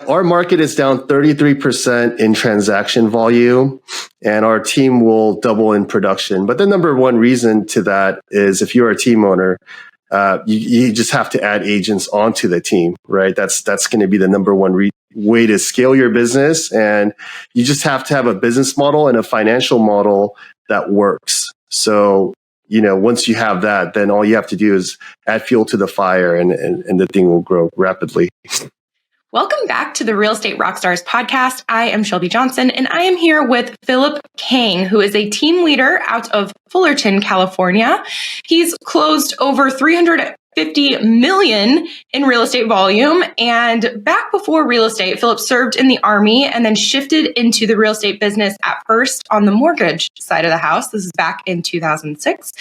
Our market is down 33% in transaction volume, and our team will double in production. But the number one reason to that is if you're a team owner, you just have to add agents onto the team, right? That's going to be the number one way to scale your business. And you just have to have a business model and a financial model that works. So, once you have that, then all you have to do is add fuel to the fire and the thing will grow rapidly. Welcome back to the Real Estate Rockstars podcast. I am Shelby Johnson, and I am here with Philip Kang, who is a team leader out of Fullerton, California. He's closed over $350 million in real estate volume. And back before real estate, Philip served in the Army and then shifted into the real estate business at first on the mortgage side of the house. This is back in 2006.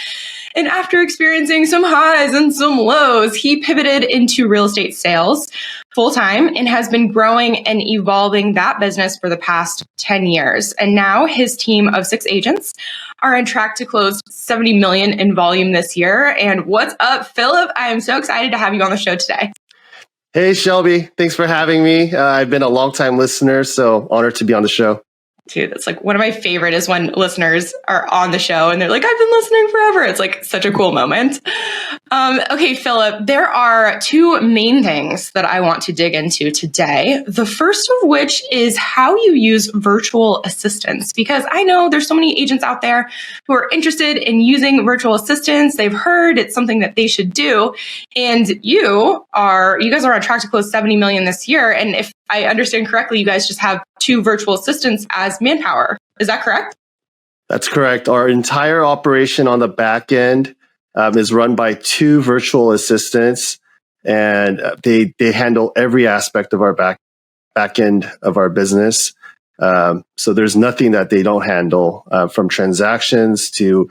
And after experiencing some highs and some lows, he pivoted into real estate sales full-time and has been growing and evolving that business for the past 10 years. And now his team of 6 agents are on track to close $70 million in volume this year. And what's up, Philip? I am so excited to have you on the show today. Hey, Shelby. Thanks for having me. I've been a longtime listener, so honored to be on the show. Dude, that's like one of my favorite is when listeners are on the show and they're like, I've been listening forever. It's like such a cool moment. Okay, Philip, there are 2 main things that I want to dig into today. The first of which is how you use virtual assistants, because I know there's so many agents out there who are interested in using virtual assistants. They've heard it's something that they should do. And you guys are on track to close 70 million this year. And if I understand correctly, you guys just have 2 virtual assistants as manpower. Is that correct? That's correct. Our entire operation on the back end is run by 2 virtual assistants, and they handle every aspect of our back end of our business. So there's nothing that they don't handle, from transactions to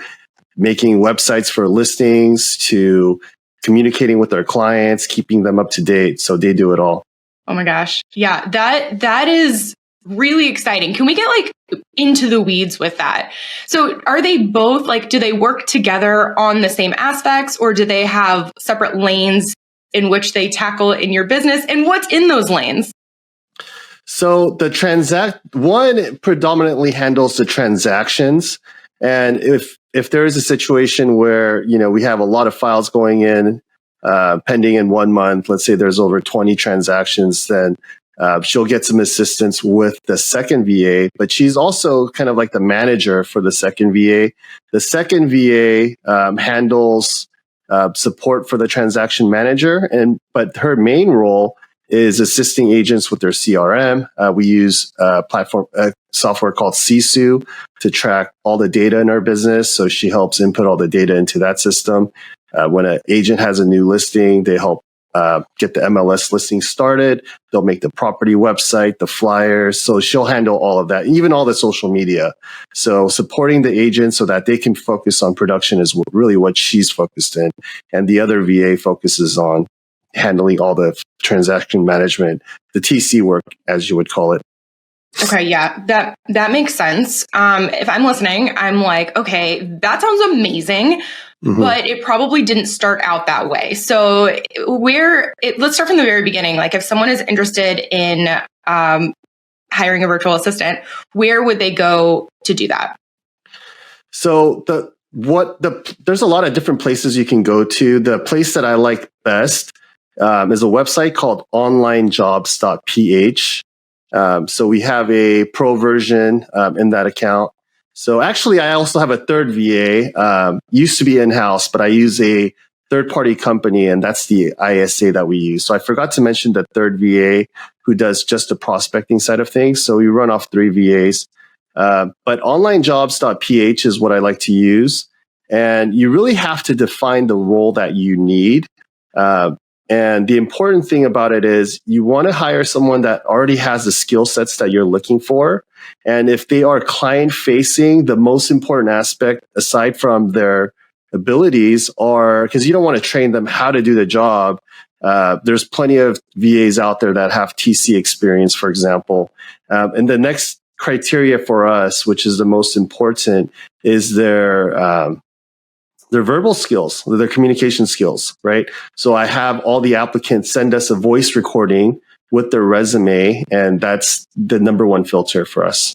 making websites for listings to communicating with our clients, keeping them up to date. So they do it all. Oh my gosh. Yeah, that is really exciting. Can we get into the weeds with that? So are they both do they work together on the same aspects, or do they have separate lanes in which they tackle in your business? And what's in those lanes? So the one predominantly handles the transactions. And if there is a situation where, we have a lot of files going in, pending in 1 month, let's say there's over 20 transactions, then she'll get some assistance with the second VA, but she's also kind of like the manager for the second VA. The second VA handles support for the transaction manager, but her main role is assisting agents with their CRM. We use software called Sisu to track all the data in our business. So she helps input all the data into that system. When an agent has a new listing, they help get the MLS listing started. They'll make the property website, the flyers. So she'll handle all of that, even all the social media. So supporting the agent so that they can focus on production is really what she's focused in. And the other VA focuses on handling all the transaction management, the TC work, as you would call it. Okay, yeah, that makes sense. If I'm listening, I'm like, okay, that sounds amazing, but it probably didn't start out that way. So let's start from the very beginning. If someone is interested in hiring a virtual assistant, where would they go to do that? So there's a lot of different places you can go to. The place that I like best is a website called onlinejobs.ph. So we have a pro version in that account. So actually, I also have a third VA. Used to be in-house, but I use a third-party company, and that's the ISA that we use. So I forgot to mention the third VA who does just the prospecting side of things. So we run off 3 VAs. But onlinejobs.ph is what I like to use. And you really have to define the role that you need. And the important thing about it is you want to hire someone that already has the skill sets that you're looking for. And if they are client facing, the most important aspect, aside from their abilities, are because you don't want to train them how to do the job. There's plenty of VAs out there that have TC experience, for example. And the next criteria for us, which is the most important, is their verbal skills, their communication skills, right? So I have all the applicants send us a voice recording with their resume. And that's the number one filter for us.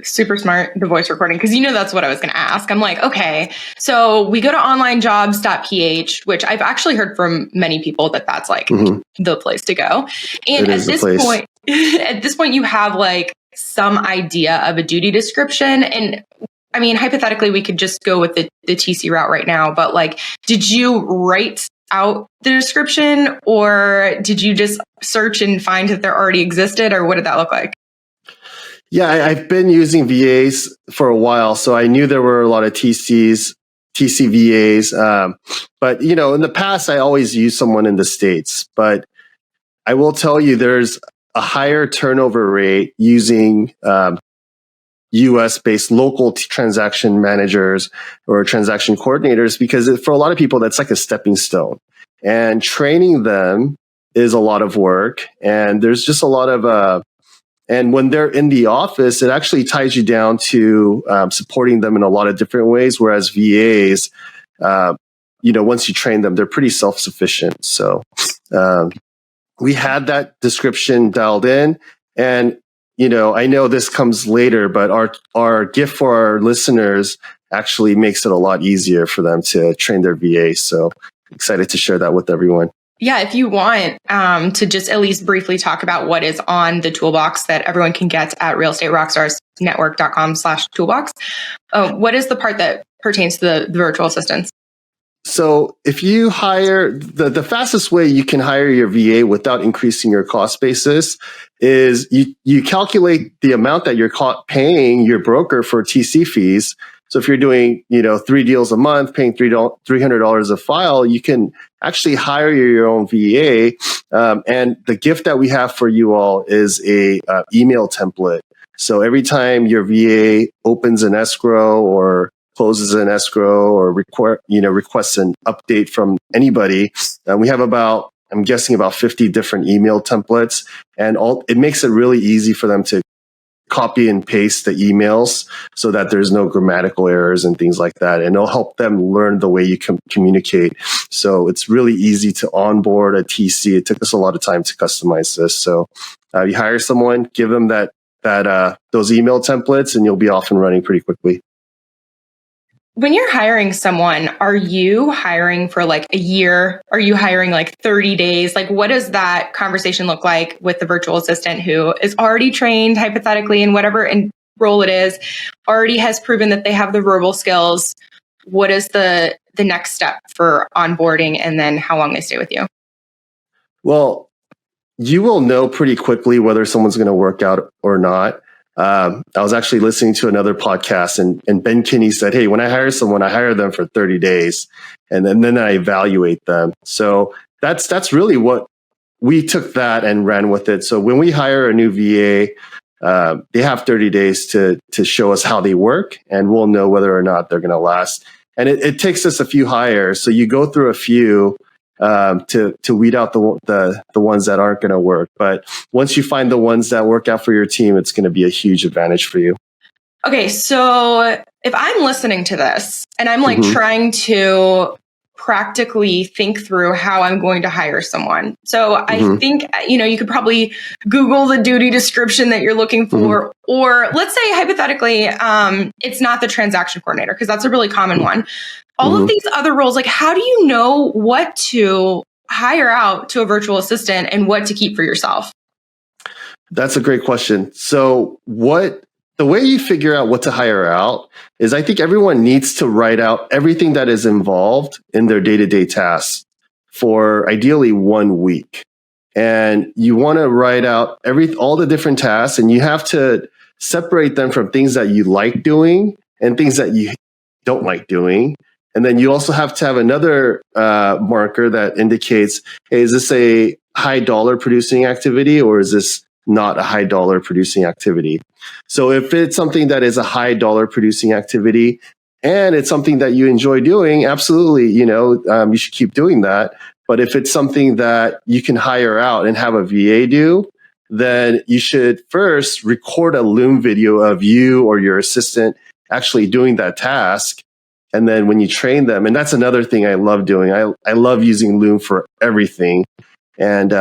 Super smart, the voice recording, because that's what I was going to ask. I'm like, okay, so we go to onlinejobs.ph, which I've actually heard from many people that that's like the place to go. And at this point, you have like some idea of a duty description. And I mean, hypothetically, we could just go with the TC route right now, but like, did you write out the description, or did you just search and find that there already existed, or what did that look like? Yeah, I've been using VAs for a while, so I knew there were a lot of TC VAs. But in the past, I always used someone in the States. But I will tell you, there's a higher turnover rate using US-based local transaction managers or transaction coordinators, because for a lot of people, that's like a stepping stone. And training them is a lot of work, and there's just a lot of and when they're in the office, it actually ties you down to supporting them in a lot of different ways. Whereas VAs, once you train them, they're pretty self-sufficient. So we had that description dialed in. And, I know this comes later, but our gift for our listeners actually makes it a lot easier for them to train their VA. So excited to share that with everyone. Yeah, if you want to just at least briefly talk about what is on the toolbox that everyone can get at realestaterockstarsnetwork.com/toolbox. What is the part that pertains to the virtual assistants? So if you hire, the fastest way you can hire your VA without increasing your cost basis is you calculate the amount that you're paying your broker for TC fees. So if you're doing, 3 deals a month, paying $300 a file, you can actually hire your own VA. And the gift that we have for you all is a email template. So every time your VA opens an escrow or closes an escrow or requests an update from anybody, we have I'm guessing about 50 different email templates, and it makes it really easy for them to copy and paste the emails so that there's no grammatical errors and things like that. And it'll help them learn the way you can communicate. So it's really easy to onboard a TC. It took us a lot of time to customize this. So you hire someone, give them those email templates, and you'll be off and running pretty quickly. When you're hiring someone, are you hiring for like a year? Are you hiring like 30 days? Like, what does that conversation look like with the virtual assistant who is already trained hypothetically in whatever role it is, already has proven that they have the verbal skills? What is the next step for onboarding, and then how long they stay with you? Well, you will know pretty quickly whether someone's going to work out or not. I was actually listening to another podcast, and Ben Kinney said, hey, when I hire someone, I hire them for 30 days and then I evaluate them. So that's really what we took that and ran with it. So when we hire a new VA, they have 30 days to show us how they work, and we'll know whether or not they're going to last. And it takes us a few hires. So you go through a few to weed out the ones that aren't going to work. But once you find the ones that work out for your team, it's going to be a huge advantage for you. Okay, so if I'm listening to this and I'm like trying to practically think through how I'm going to hire someone. So I think, you could probably Google the duty description that you're looking for, or let's say hypothetically, it's not the transaction coordinator, because that's a really common one. All of these other roles, like how do you know what to hire out to a virtual assistant and what to keep for yourself? That's a great question. So the way you figure out what to hire out is, I think everyone needs to write out everything that is involved in their day-to-day tasks for ideally 1 week. And you want to write out all the different tasks, and you have to separate them from things that you like doing and things that you don't like doing. And then you also have to have another marker that indicates, hey, is this a high dollar producing activity, or is this not a high dollar producing activity? So if it's something that is a high dollar producing activity and it's something that you enjoy doing, absolutely, you should keep doing that. But if it's something that you can hire out and have a VA do, then you should first record a Loom video of you or your assistant actually doing that task. And then when you train them, and that's another thing I love doing. I love using Loom for everything. And,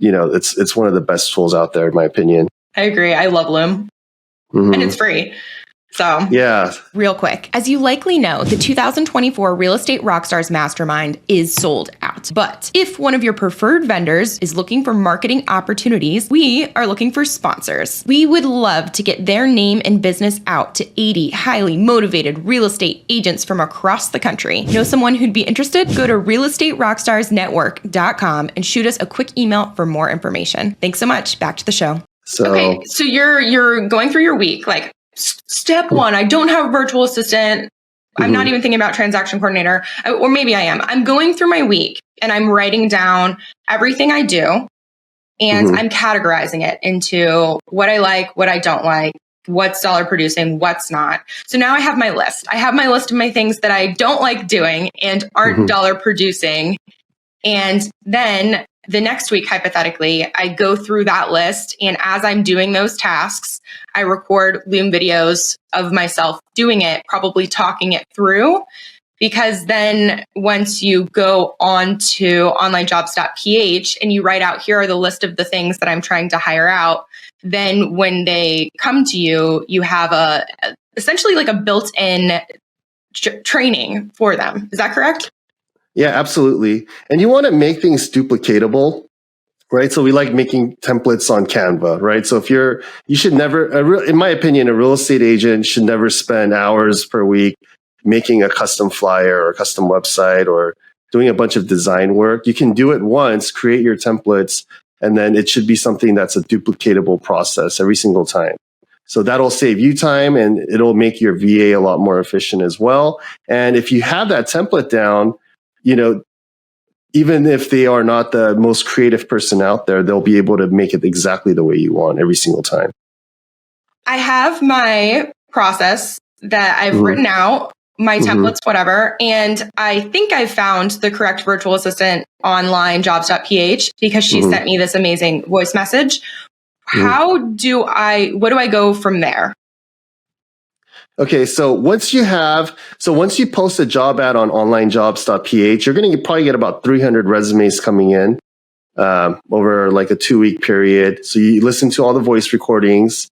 it's one of the best tools out there, in my opinion. I agree. I love Loom. Mm-hmm. And it's free. So, yeah. Real quick, as you likely know, the 2024 Real Estate Rockstars Mastermind is sold out. But if one of your preferred vendors is looking for marketing opportunities, we are looking for sponsors. We would love to get their name and business out to 80 highly motivated real estate agents from across the country. Know someone who'd be interested? Go to realestaterockstarsnetwork.com and shoot us a quick email for more information. Thanks so much. Back to the show. Okay, so you're going through your week, like step one, I don't have a virtual assistant. I'm not even thinking about transaction coordinator, or maybe I am. I'm going through my week and I'm writing down everything I do and I'm categorizing it into what I like, what I don't like, what's dollar producing, what's not. So now I have my list. I have my list of my things that I don't like doing and aren't dollar producing. And then the next week, hypothetically, I go through that list. And as I'm doing those tasks, I record Loom videos of myself doing it, probably talking it through. Because then once you go on to onlinejobs.ph and you write out, here are the list of the things that I'm trying to hire out, then when they come to you, you have essentially like a built-in training for them. Is that correct? Yeah, absolutely. And you want to make things duplicatable, right? So we like making templates on Canva, right? So you should never, in my opinion, a real estate agent should never spend hours per week making a custom flyer or a custom website or doing a bunch of design work. You can do it once, create your templates, and then it should be something that's a duplicatable process every single time. So that'll save you time and it'll make your VA a lot more efficient as well. And if you have that template down, even if they are not the most creative person out there, they'll be able to make it exactly the way you want every single time. I have my process that I've written out, my templates, whatever. And I think I found the correct virtual assistant online jobs.ph because she sent me this amazing voice message. What do I go from there? Okay, so once you post a job ad on onlinejobs.ph, you're going to probably get about 300 resumes coming in over like a 2-week period. So you listen to all the voice recordings,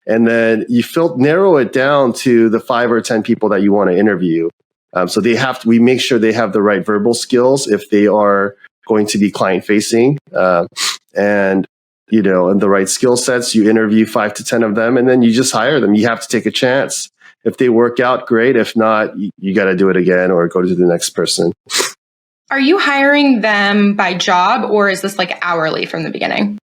and then you narrow it down to the 5 or 10 people that you want to interview. So we make sure they have the right verbal skills if they are going to be client facing, and the right skill sets. You interview 5 to 10 of them, and then you just hire them. You have to take a chance. If they work out, great. If not, you got to do it again or go to the next person. Are you hiring them by job, or is this like hourly from the beginning?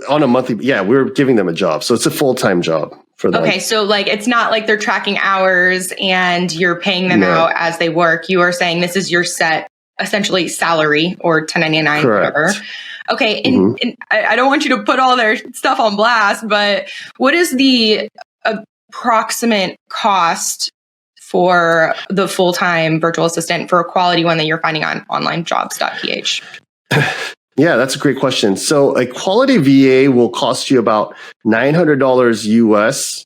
On a monthly, yeah, we're giving them a job. So it's a full-time job for them. Okay, so like it's not like they're tracking hours and you're paying them out as they work. You are saying this is your set, essentially salary or 1099, correct. Whatever. Okay, and I don't want you to put all their stuff on blast, but what is the approximate cost for the full-time virtual assistant for a quality one that you're finding on onlinejobs.ph? Yeah, that's a great question. So a quality VA will cost you about $900 US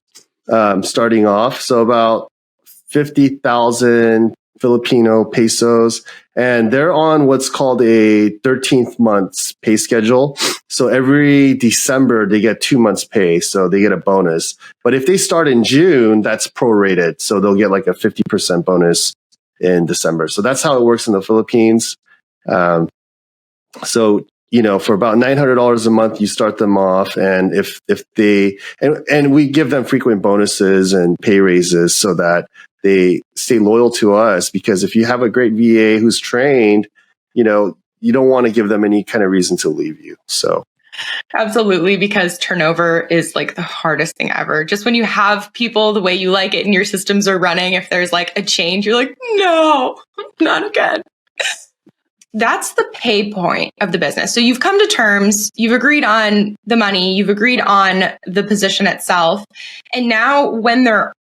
starting off. So about 50,000 Filipino pesos. And they're on what's called a 13th month's pay schedule. So every December, they get 2 months pay. So they get a bonus. But if they start in June, that's prorated. So they'll get like a 50% bonus in December. So that's how it works in the Philippines. So, for about $900 a month, you start them off. And if they, and we give them frequent bonuses and pay raises so that they stay loyal to us, because if you have a great VA who's trained, you don't want to give them any kind of reason to leave you. So. Absolutely, because turnover is like the hardest thing ever. Just when you have people the way you like it and your systems are running, if there's like a change, you're like, no, not again. That's the pay point of the business. So you've come to terms, you've agreed on the money, you've agreed on the position itself. And now when they're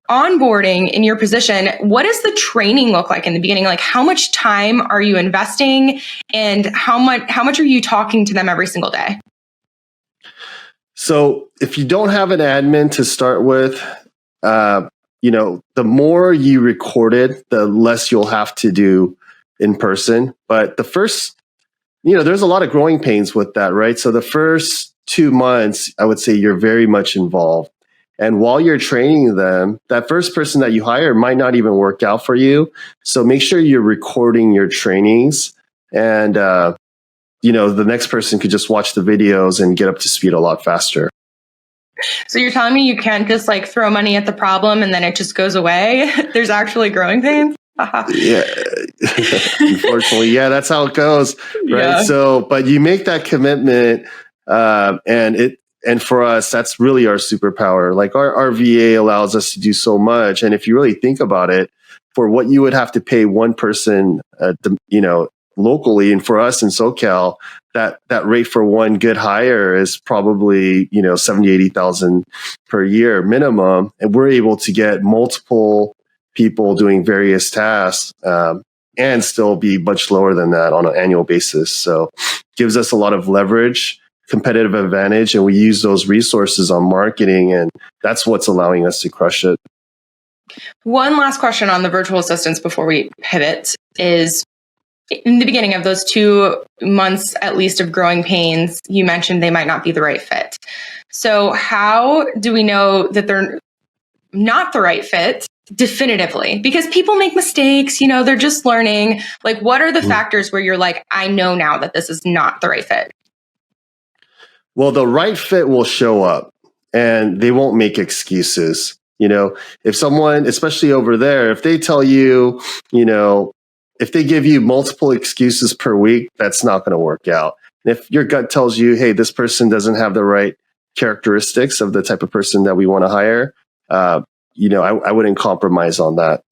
onboarding in your position, what does the training look like in the beginning? Like how much time are you investing and how much are you talking to them every single day? So if you don't have an admin to start with, the more you record it, the less you'll have to do in person. But the first there's a lot of growing pains with that, right? So the first 2 months, I would say you're very much involved. And while you're training them, that first person that you hire might not even work out for you. So make sure you're recording your trainings, and the next person could just watch the videos and get up to speed a lot faster. So you're telling me you can't just like throw money at the problem and then it just goes away? There's actually growing pains? Yeah, unfortunately, yeah, that's how it goes, right? Yeah. So, but you make that commitment, and for us, that's really our superpower. Like our VA allows us to do so much, and if you really think about it, for what you would have to pay one person, locally, and for us in SoCal, that rate for one good hire is probably 70,000-80,000 per year minimum, and we're able to get multiple people doing various tasks, and still be much lower than that on an annual basis. So gives us a lot of leverage, competitive advantage, and we use those resources on marketing, and that's what's allowing us to crush it. One last question on the virtual assistants before we pivot is, in the beginning of those 2 months, at least, of growing pains, you mentioned they might not be the right fit. So how do we know that they're not the right fit definitively? Because people make mistakes, they're just learning. Like, what are the factors where you're like, I know now that this is not the right fit? Well, the right fit will show up, and they won't make excuses. If someone, especially over there, if they tell you, if they give you multiple excuses per week, that's not going to work out. And if your gut tells you, hey, this person doesn't have the right characteristics of the type of person that we want to hire, I wouldn't compromise on that.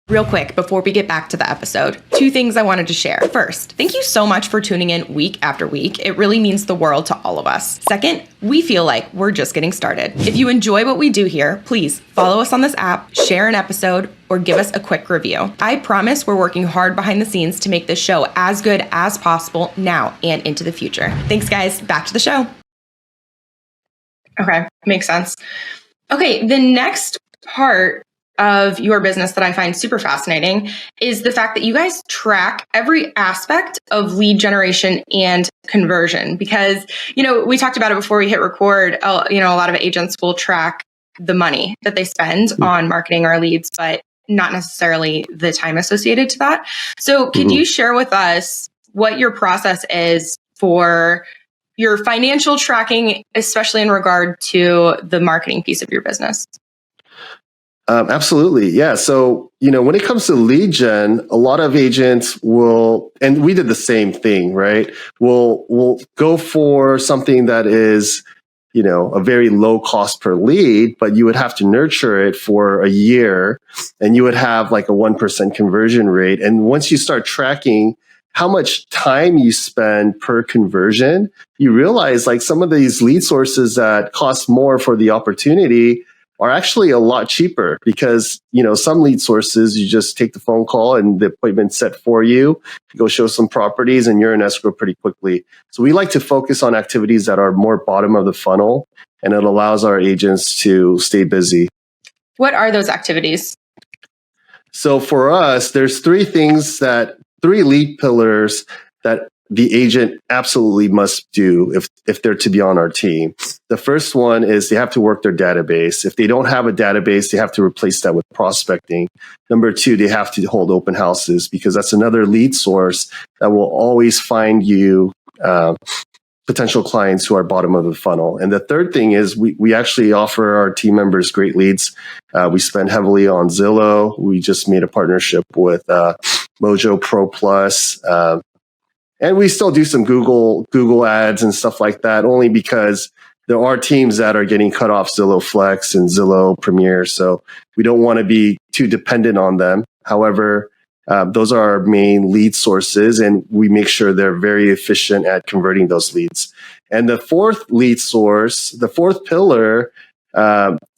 Real quick, before we get back to the episode, 2 things I wanted to share. First, thank you so much for tuning in week after week. It really means the world to all of us. Second, we feel like we're just getting started. If you enjoy what we do here, please follow us on this app, share an episode, or give us a quick review. I promise we're working hard behind the scenes to make this show as good as possible now and into the future. Thanks, guys. Back to the show. Okay, makes sense. Okay, the next part of your business that I find super fascinating is the fact that you guys track every aspect of lead generation and conversion. Because, we talked about it before we hit record. A lot of agents will track the money that they spend on marketing our leads, but not necessarily the time associated to that. So could you share with us what your process is for your financial tracking, especially in regard to the marketing piece of your business? Absolutely. Yeah. So, when it comes to lead gen, a lot of agents will, and we did the same thing, right? We'll go for something that is, a very low cost per lead, but you would have to nurture it for a year, and you would have like a 1% conversion rate. And once you start tracking how much time you spend per conversion, you realize like some of these lead sources that cost more for the opportunity are actually a lot cheaper, because, some lead sources, you just take the phone call and the appointment's set for you, go show some properties, and you're in escrow pretty quickly. So we like to focus on activities that are more bottom of the funnel, and it allows our agents to stay busy. What are those activities? So for us, there's 3 lead pillars that the agent absolutely must do if they're to be on our team. The first one is they have to work their database. If they don't have a database, they have to replace that with prospecting. Number 2, they have to hold open houses, because that's another lead source that will always find you potential clients who are bottom of the funnel. And the third thing is we actually offer our team members great leads. We spend heavily on Zillow. We just made a partnership with Mojo Pro Plus. And we still do some Google ads and stuff like that, only because there are teams that are getting cut off Zillow Flex and Zillow Premier. So we don't want to be too dependent on them. However, those are our main lead sources, and we make sure they're very efficient at converting those leads. And the fourth pillar,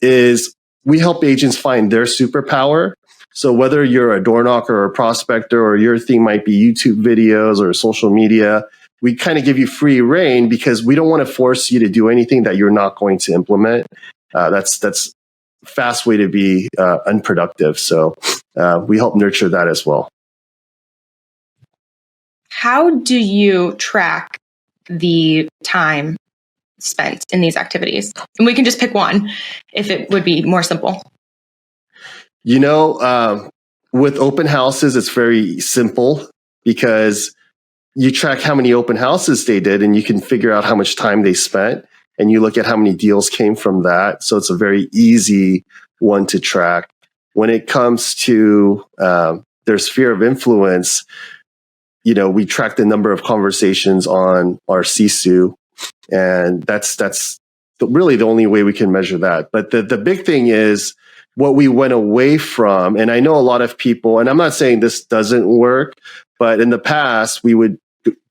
is we help agents find their superpower. So whether you're a door knocker or a prospector, or your thing might be YouTube videos or social media, we kind of give you free reign, because we don't want to force you to do anything that you're not going to implement. That's a fast way to be unproductive. So we help nurture that as well. how do you track the time spent in these activities? And we can just pick one if it would be more simple. With open houses, it's very simple because you track how many open houses they did and you can figure out how much time they spent and you look at how many deals came from that. So it's a very easy one to track. When it comes to their sphere of influence, we track the number of conversations on our CSU, and that's really the only way we can measure that. But the big thing is what we went away from, and I know a lot of people, and I'm not saying this doesn't work, but in the past we would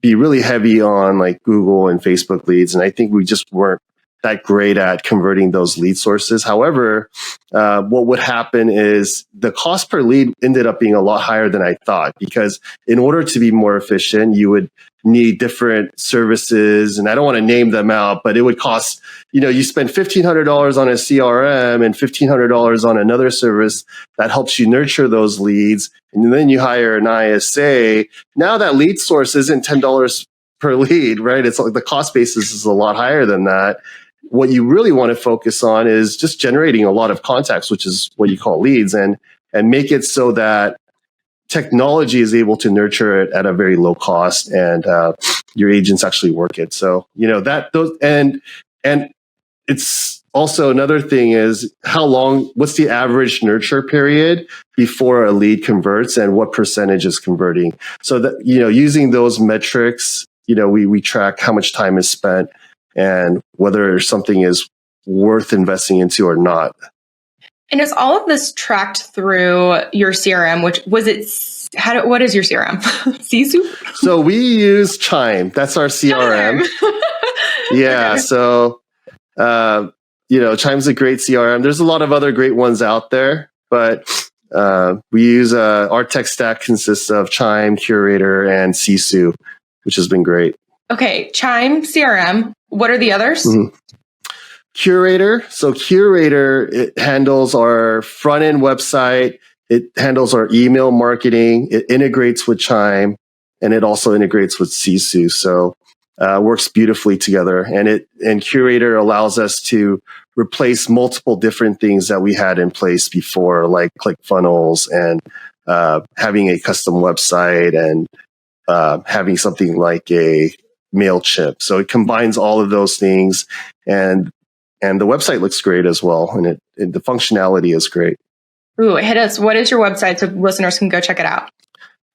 be really heavy on like Google and Facebook leads, and I think we just weren't that great at converting those lead sources. However, what would happen is the cost per lead ended up being a lot higher than I thought, because in order to be more efficient, you would need different services, and I don't want to name them out, but it would cost, you spend $1,500 on a CRM and $1,500 on another service that helps you nurture those leads. And then you hire an ISA. Now that lead source isn't $10 per lead, right? It's like the cost basis is a lot higher than that. What you really want to focus on is just generating a lot of contacts, which is what you call leads, and make it so that technology is able to nurture it at a very low cost, and your agents actually work it. So and it's also another thing is what's the average nurture period before a lead converts, and what percentage is converting. So that using those metrics, we track how much time is spent and whether something is worth investing into or not. And is all of this tracked through your CRM? What is your CRM? Sisu? So we use Chime. That's our CRM. Yeah. Okay. So, Chime's a great CRM. There's a lot of other great ones out there, but we use our tech stack consists of Chime, Curator, and Sisu, which has been great. Okay. Chime, CRM. What are the others? Mm-hmm. Curator. So Curator, it handles our front end website. It handles our email marketing. It integrates with Chime, and it also integrates with Sisu. So works beautifully together. And Curator allows us to replace multiple different things that we had in place before, like ClickFunnels and having a custom website and having something like a MailChimp. So it combines all of those things, and the website looks great as well, and the functionality is great. Ooh, hit us. What is your website so listeners can go check it out?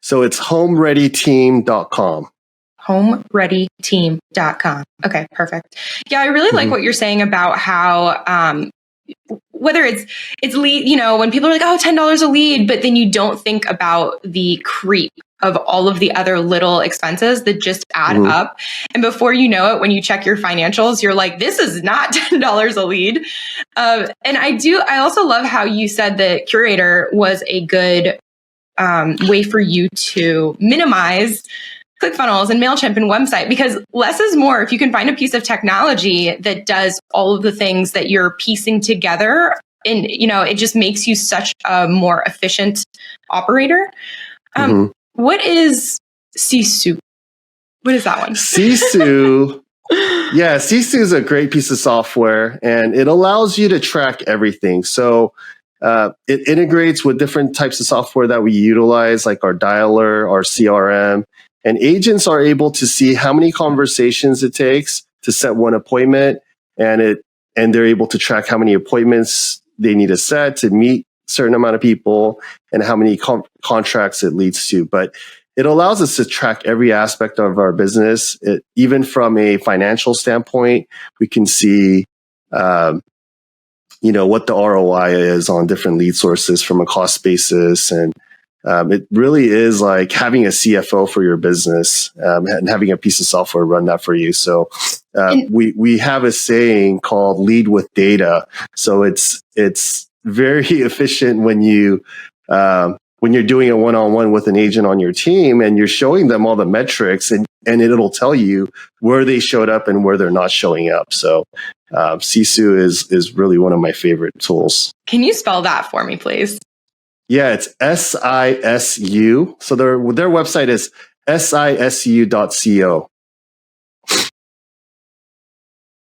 So it's homereadyteam.com. homereadyteam.com. Okay, perfect. Yeah, I really like what you're saying about how whether it's lead, when people are like, oh, $10 a lead, but then you don't think about the creep of all of the other little expenses that just add up. And before you know it, when you check your financials, you're like, this is not $10 a lead. And I also love how you said that Curator was a good way for you to minimize ClickFunnels and MailChimp and website, because less is more. If you can find a piece of technology that does all of the things that you're piecing together, and it just makes you such a more efficient operator. What is Sisu? What is that one? Sisu. Yeah, Sisu is a great piece of software, and it allows you to track everything. So it integrates with different types of software that we utilize, like our dialer, our CRM. And agents are able to see how many conversations it takes to set one appointment, and they're able to track how many appointments they need to set to meet a certain amount of people and how many contracts it leads to. But it allows us to track every aspect of our business. Even from a financial standpoint, we can see, what the ROI is on different lead sources from a cost basis, and it really is like having a CFO for your business, and having a piece of software run that for you. So we have a saying called "lead with data." So it's very efficient when you're doing a one-on-one with an agent on your team, and you're showing them all the metrics, and it'll tell you where they showed up and where they're not showing up. So Sisu is really one of my favorite tools. Can you spell that for me, please? Yeah, it's SISU. So their website is sisu.co.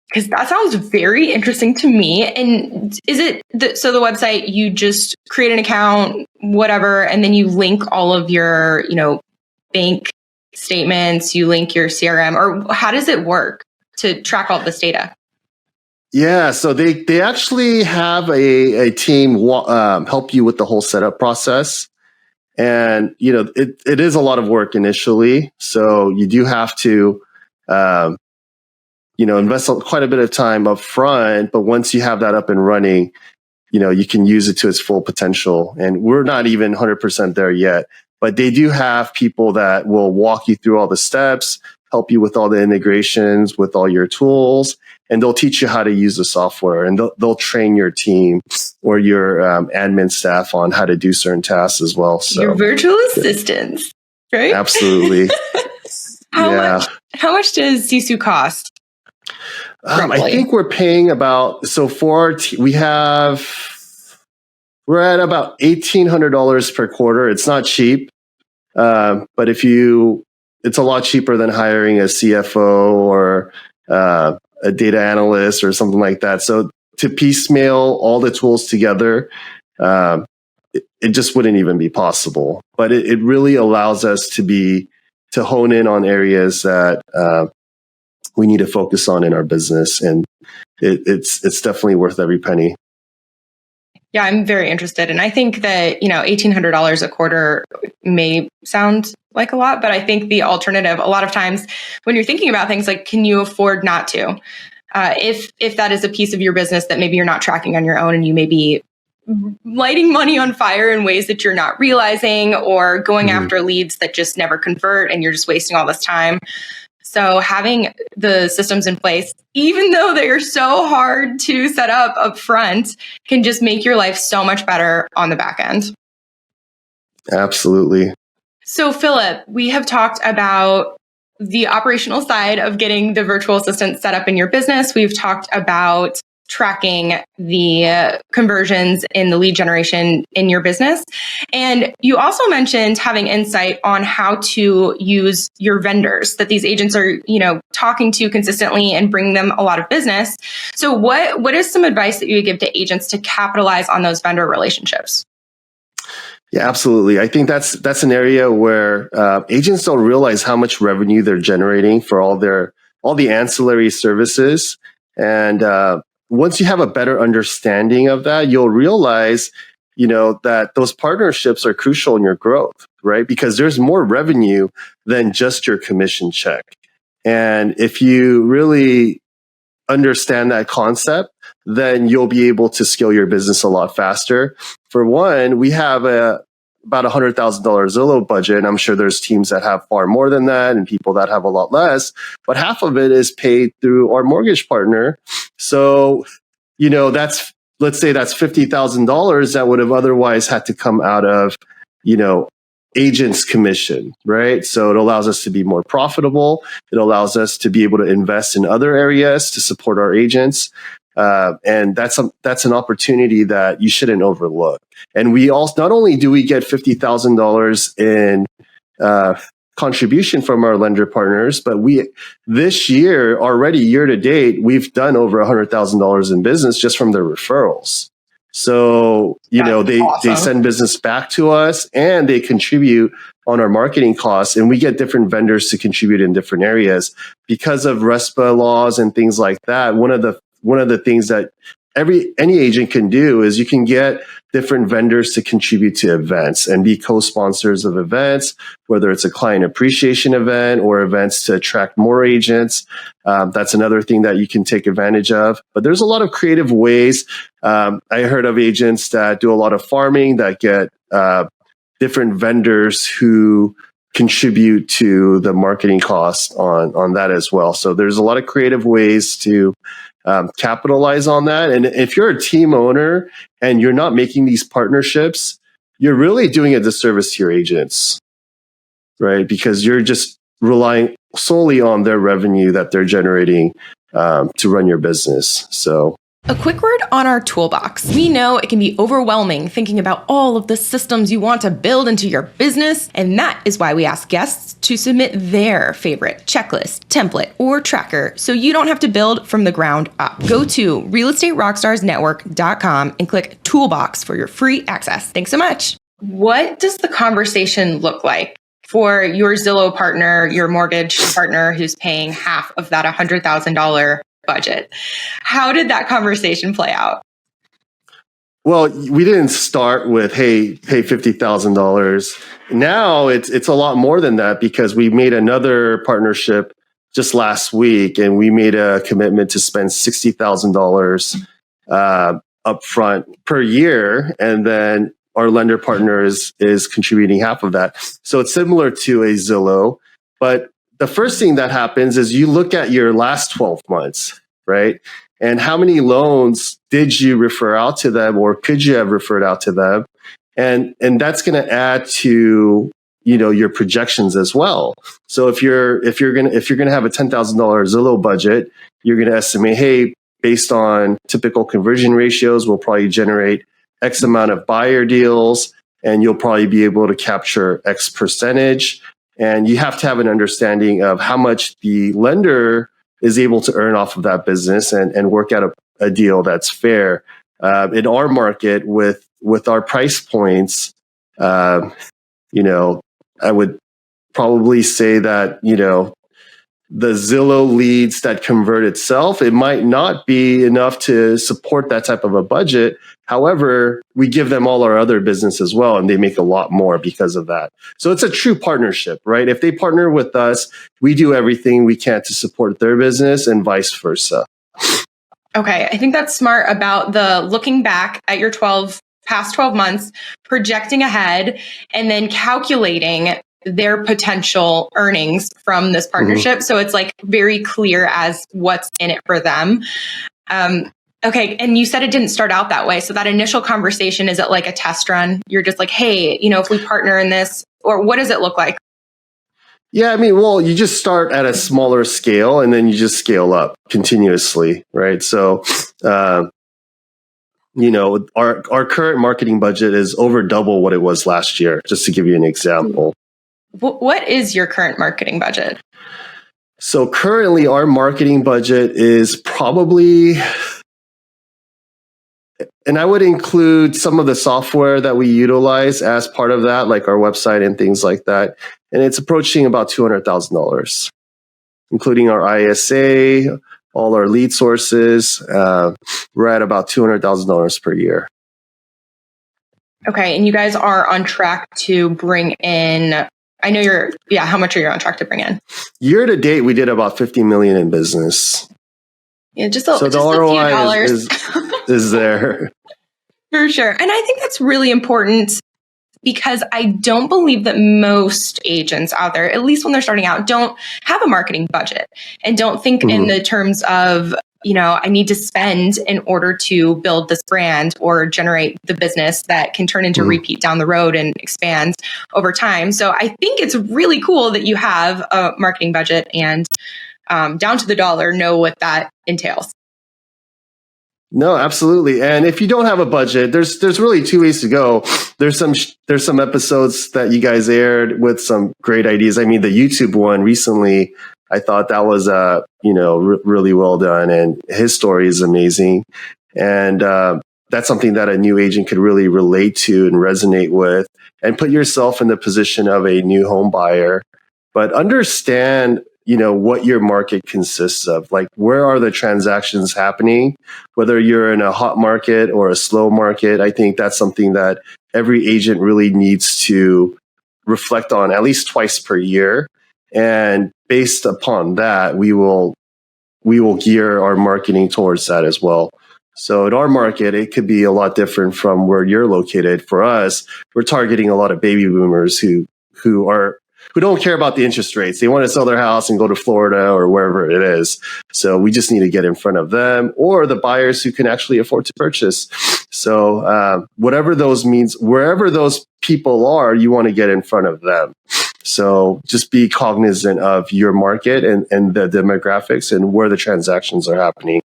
Because that sounds very interesting to me. And is it so the website, you just create an account, whatever, and then you link all of your, bank statements, you link your CRM, or how does it work to track all this data? Yeah, so they actually have a team help you with the whole setup process. And, it is a lot of work initially. So you do have to, invest quite a bit of time up front. But once you have that up and running, you can use it to its full potential. And we're not even 100% there yet, but they do have people that will walk you through all the steps, help you with all the integrations with all your tools, and they'll teach you how to use the software, and they'll train your team or your admin staff on how to do certain tasks as well. So your virtual assistants, right? Absolutely. How much does Sisu cost? I think we're paying about, so for our we're at about $1,800 per quarter. It's not cheap, but it's a lot cheaper than hiring a CFO or a data analyst or something like that. So to piecemeal all the tools together, it just wouldn't even be possible. But it really allows us to hone in on areas that we need to focus on in our business, and it's definitely worth every penny. Yeah, I'm very interested. And I think that, $1,800 a quarter may sound like a lot, but I think the alternative, a lot of times when you're thinking about things like, can you afford not to? If that is a piece of your business that maybe you're not tracking on your own, and you may be lighting money on fire in ways that you're not realizing, or going after leads that just never convert and you're just wasting all this time. So having the systems in place, even though they are so hard to set up front, can just make your life so much better on the back end. Absolutely. So Philip, we have talked about the operational side of getting the virtual assistant set up in your business. We've talked about tracking the conversions in the lead generation in your business. And you also mentioned having insight on how to use your vendors that these agents are, talking to consistently and bring them a lot of business. So what is some advice that you would give to agents to capitalize on those vendor relationships? Yeah, absolutely. I think that's an area where agents don't realize how much revenue they're generating for all the ancillary services. And once you have a better understanding of that, you'll realize, that those partnerships are crucial in your growth, right? Because there's more revenue than just your commission check. And if you really understand that concept, then you'll be able to scale your business a lot faster. For one, we have about $100,000 Zillow budget, and I'm sure there's teams that have far more than that and people that have a lot less, but half of it is paid through our mortgage partner. So, let's say that's $50,000 that would have otherwise had to come out of, agents' commission, right? So it allows us to be more profitable. It allows us to be able to invest in other areas to support our agents. And that's an opportunity that you shouldn't overlook. And we also, not only do we get $50,000 in contribution from our lender partners, but this year, already year to date, we've done over $100,000 in business just from their referrals. So, they send business back to us and they contribute on our marketing costs, and we get different vendors to contribute in different areas because of RESPA laws and things like that. One of the things that any agent can do is you can get different vendors to contribute to events and be co-sponsors of events, whether it's a client appreciation event or events to attract more agents. That's another thing that you can take advantage of. But there's a lot of creative ways. I heard of agents that do a lot of farming that get different vendors who contribute to the marketing costs on that as well. So there's a lot of creative ways to capitalize on that. And if you're a team owner and you're not making these partnerships, you're really doing a disservice to your agents, right? Because you're just relying solely on their revenue that they're generating to run your business. So A quick word on our toolbox. We know it can be overwhelming thinking about all of the systems you want to build into your business, and that is why we ask guests to submit their favorite checklist, template, or tracker so you don't have to build from the ground up. Go to realestaterockstarsnetwork.com and click Toolbox for your free access. Thanks so much. What does the conversation look like for your Zillow partner, your mortgage partner who's paying half of that $100,000 budget? How did that conversation play out? Well, we didn't start with, hey, pay $50,000. Now it's a lot more than that because we made another partnership just last week, and we made a commitment to spend $60,000 upfront per year, and then our lender partner is contributing half of that. So it's similar to a Zillow, but the first thing that happens is you look at your last 12 months, right? And how many loans did you refer out to them, or could you have referred out to them? And that's going to add to, your projections as well. So if you're going to have a $10,000 Zillow budget, you're going to estimate, hey, based on typical conversion ratios, we'll probably generate X amount of buyer deals, and you'll probably be able to capture X percentage. And you have to have an understanding of how much the lender is able to earn off of that business and work out a deal that's fair. In our market, with our price points, I would probably say that, the Zillow leads that convert itself, it might not be enough to support that type of a budget. However, we give them all our other business as well, and they make a lot more because of that. So it's a true partnership, right? If they partner with us, we do everything we can to support their business and vice versa. Okay. I think that's smart about the looking back at your past 12 months, projecting ahead, and then calculating their potential earnings from this partnership. Mm-hmm. So it's like very clear as what's in it for them. Okay. And you said it didn't start out that way. So that initial conversation, is it like a test run? You're just like, hey, if we partner in this, or what does it look like? Yeah, well, you just start at a smaller scale and then you just scale up continuously, right? So, our current marketing budget is over double what it was last year, just to give you an example. What is your current marketing budget? So currently our marketing budget is probably, and I would include some of the software that we utilize as part of that, like our website and things like that. And it's approaching about $200,000, including our ISA, all our lead sources. We're at about $200,000 per year. Okay. And you guys are on track to bring in, I know how much are you on track to bring in? Year to date, we did about $50 million in business. Yeah, so the just ROI a few dollars is there. For sure. And I think that's really important because I don't believe that most agents out there, at least when they're starting out, don't have a marketing budget and don't think in the terms of, I need to spend in order to build this brand or generate the business that can turn into repeat down the road and expand over time. So I think it's really cool that you have a marketing budget and down to the dollar know what that entails. No, absolutely. And if you don't have a budget, there's really two ways to go. There's some episodes that you guys aired with some great ideas. The YouTube one recently, I thought that was really well done, and his story is amazing. And that's something that a new agent could really relate to and resonate with, and put yourself in the position of a new home buyer, but understand what your market consists of. Like, where are the transactions happening? Whether you're in a hot market or a slow market, I think that's something that every agent really needs to reflect on at least twice per year. And based upon that, we will gear our marketing towards that as well. So in our market, it could be a lot different from where you're located. For us, we're targeting a lot of baby boomers who don't care about the interest rates. They want to sell their house and go to Florida or wherever it is. So we just need to get in front of them, or the buyers who can actually afford to purchase. So whatever those means, wherever those people are, you want to get in front of them. So just be cognizant of your market and the demographics and where the transactions are happening.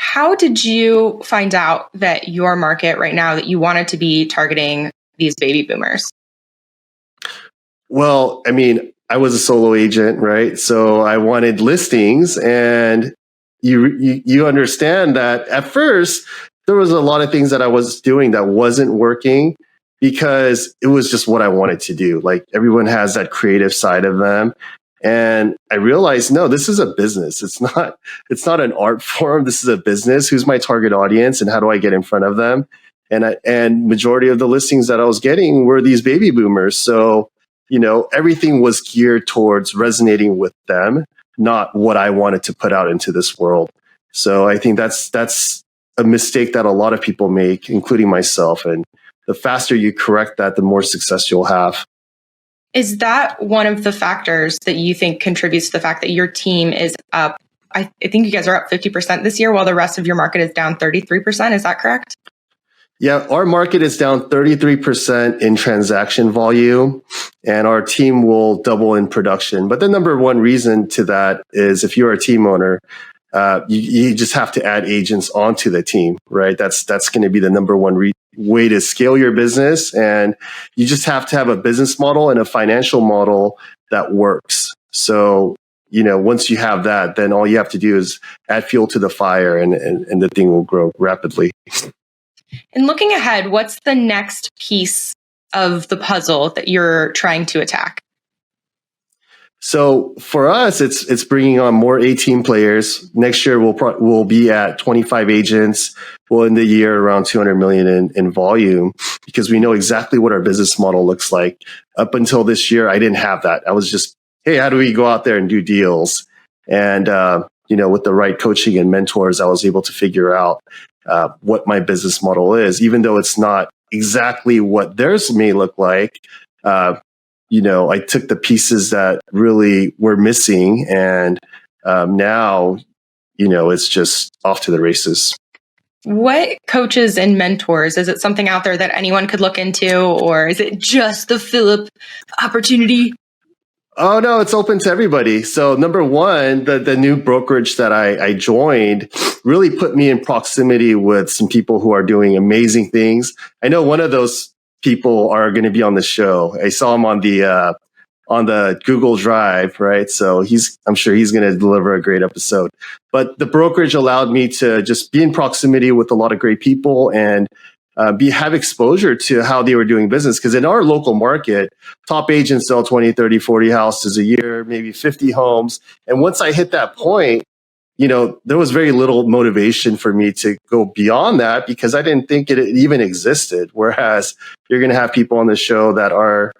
How did you find out that your market right now, that you wanted to be targeting these baby boomers? Well, I mean, I was a solo agent, right? So I wanted listings, and you understand that at first there was a lot of things that I was doing that wasn't working because it was just what I wanted to do. Like everyone has that creative side of them. And I realized, no, this is a business. It's not an art form. This is a business. Who's my target audience and how do I get in front of them? And majority of the listings that I was getting were these baby boomers. So, everything was geared towards resonating with them, not what I wanted to put out into this world. So I think that's a mistake that a lot of people make, including myself. And the faster you correct that, the more success you'll have. Is that one of the factors that you think contributes to the fact that your team is up? I think you guys are up 50% this year, while the rest of your market is down 33%. Is that correct? Yeah, our market is down 33% in transaction volume, and our team will double in production. But the number one reason to that is if you're a team owner, you just have to add agents onto the team, right? That's going to be the number one way to scale your business. And you just have to have a business model and a financial model that works. So, once you have that, then all you have to do is add fuel to the fire, and the thing will grow rapidly. And looking ahead, what's the next piece of the puzzle that you're trying to attack? So for us, it's bringing on more 18 players. Next year, we'll be at 25 agents. We'll end the year around 200 million in volume, because we know exactly what our business model looks like. Up until this year, I didn't have that. I was just, hey, how do we go out there and do deals? And with the right coaching and mentors, I was able to figure out what my business model is, even though it's not exactly what theirs may look like. I took the pieces that really were missing, and now, it's just off to the races. What coaches and mentors? Is it something out there that anyone could look into, or is it just the Philip opportunity? Oh, no, it's open to everybody. So number one, the new brokerage that I joined really put me in proximity with some people who are doing amazing things. I know one of those people are going to be on the show. I saw him on the Google Drive, right? So I'm sure he's going to deliver a great episode. But the brokerage allowed me to just be in proximity with a lot of great people and have exposure to how they were doing business. Because in our local market, top agents sell 20, 30, 40 houses a year, maybe 50 homes. And once I hit that point, there was very little motivation for me to go beyond that, because I didn't think it even existed. Whereas you're going to have people on the show that are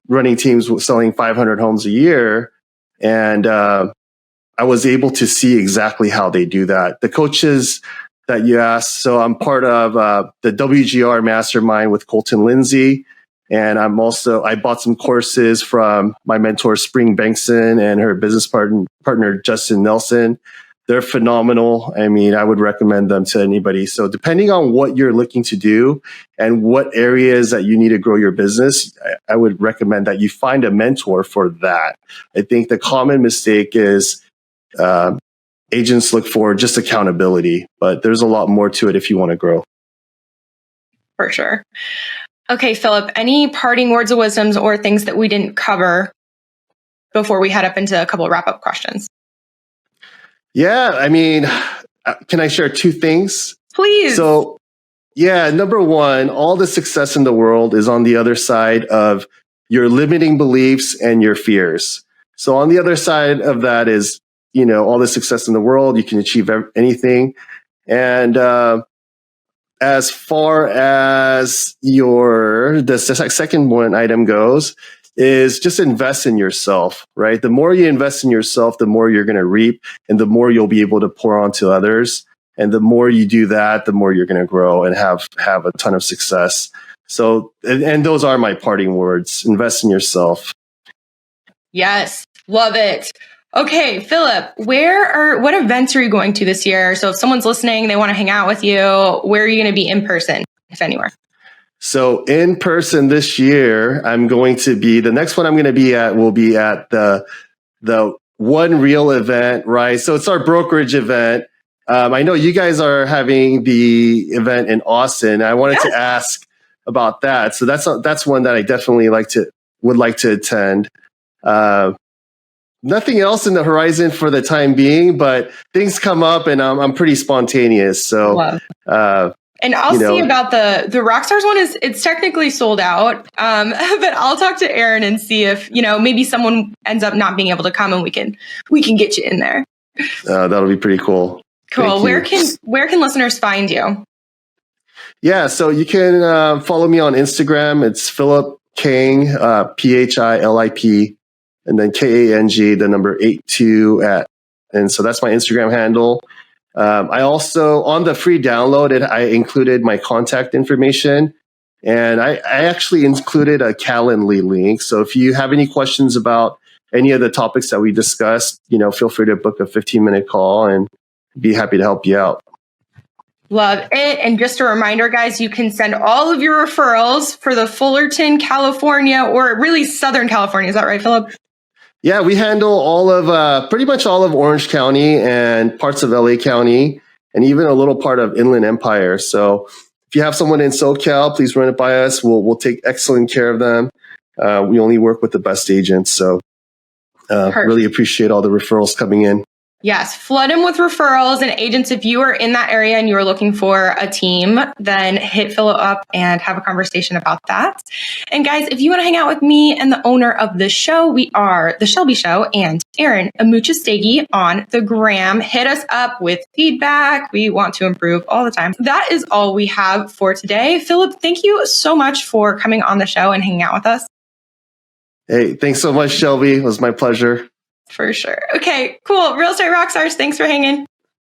running teams selling 500 homes a year. And I was able to see exactly how they do that. The coaches that you asked, so I'm part of the WGR Mastermind with Colton Lindsay. And I bought some courses from my mentor, Spring Bankson, and her business partner, Justin Nelson. They're phenomenal. I mean, I would recommend them to anybody. So depending on what you're looking to do and what areas that you need to grow your business, I would recommend that you find a mentor for that. I think the common mistake is agents look for just accountability, but there's a lot more to it if you want to grow. For sure. Okay, Philip, any parting words of wisdoms or things that we didn't cover before we head up into a couple of wrap-up questions? Yeah, I mean, can I share two things? Please. So, yeah, number one, all the success in the world is on the other side of your limiting beliefs and your fears. So on the other side of that is, all the success in the world, you can achieve anything. And as far as the second one item goes, is just invest in yourself, right? The more you invest in yourself, the more you're going to reap, and the more you'll be able to pour onto others. And the more you do that, the more you're going to grow and have a ton of success. So, and those are my parting words. Invest in yourself. Yes, love it. Okay, Philip, what events are you going to this year? So if someone's listening, they want to hang out with you, where are you going to be in person, if anywhere? So in person this year, the next one I'm going to be at will be at the One Real event, right? So it's our brokerage event. I know you guys are having the event in Austin. I wanted to ask about that. So that's one that I definitely would like to attend. Nothing else in the horizon for the time being, but things come up, and I'm pretty spontaneous. So, and I'll see about the Rockstars one. It's technically sold out, but I'll talk to Aaron and see if maybe someone ends up not being able to come, and we can get you in there. That'll be pretty cool. Cool. Where can listeners find you? Yeah, so you can follow me on Instagram. It's Philip Kang, PHILIP, and then KANG, the number 82 and so that's my Instagram handle. I also, on the free download, I included my contact information, and I actually included a Calendly link. So if you have any questions about any of the topics that we discussed, feel free to book a 15-minute call and be happy to help you out. Love it. And just a reminder, guys, you can send all of your referrals for the Fullerton, California, or really Southern California. Is that right, Philip? Yeah, we handle pretty much all of Orange County and parts of LA County, and even a little part of Inland Empire. So if you have someone in SoCal, please run it by us. We'll take excellent care of them. We only work with the best agents. So really appreciate all the referrals coming in. Yes, flood them with referrals and agents. If you are in that area and you are looking for a team, then hit Philip up and have a conversation about that. And guys, if you want to hang out with me and the owner of the show, we are The Shelby Show and Aaron Amuchastegui on the gram. Hit us up with feedback. We want to improve all the time. That is all we have for today. Philip, thank you so much for coming on the show and hanging out with us. Hey, thanks so much, Shelby. It was my pleasure. For sure. Okay, cool. Real Estate Rockstars, thanks for hanging.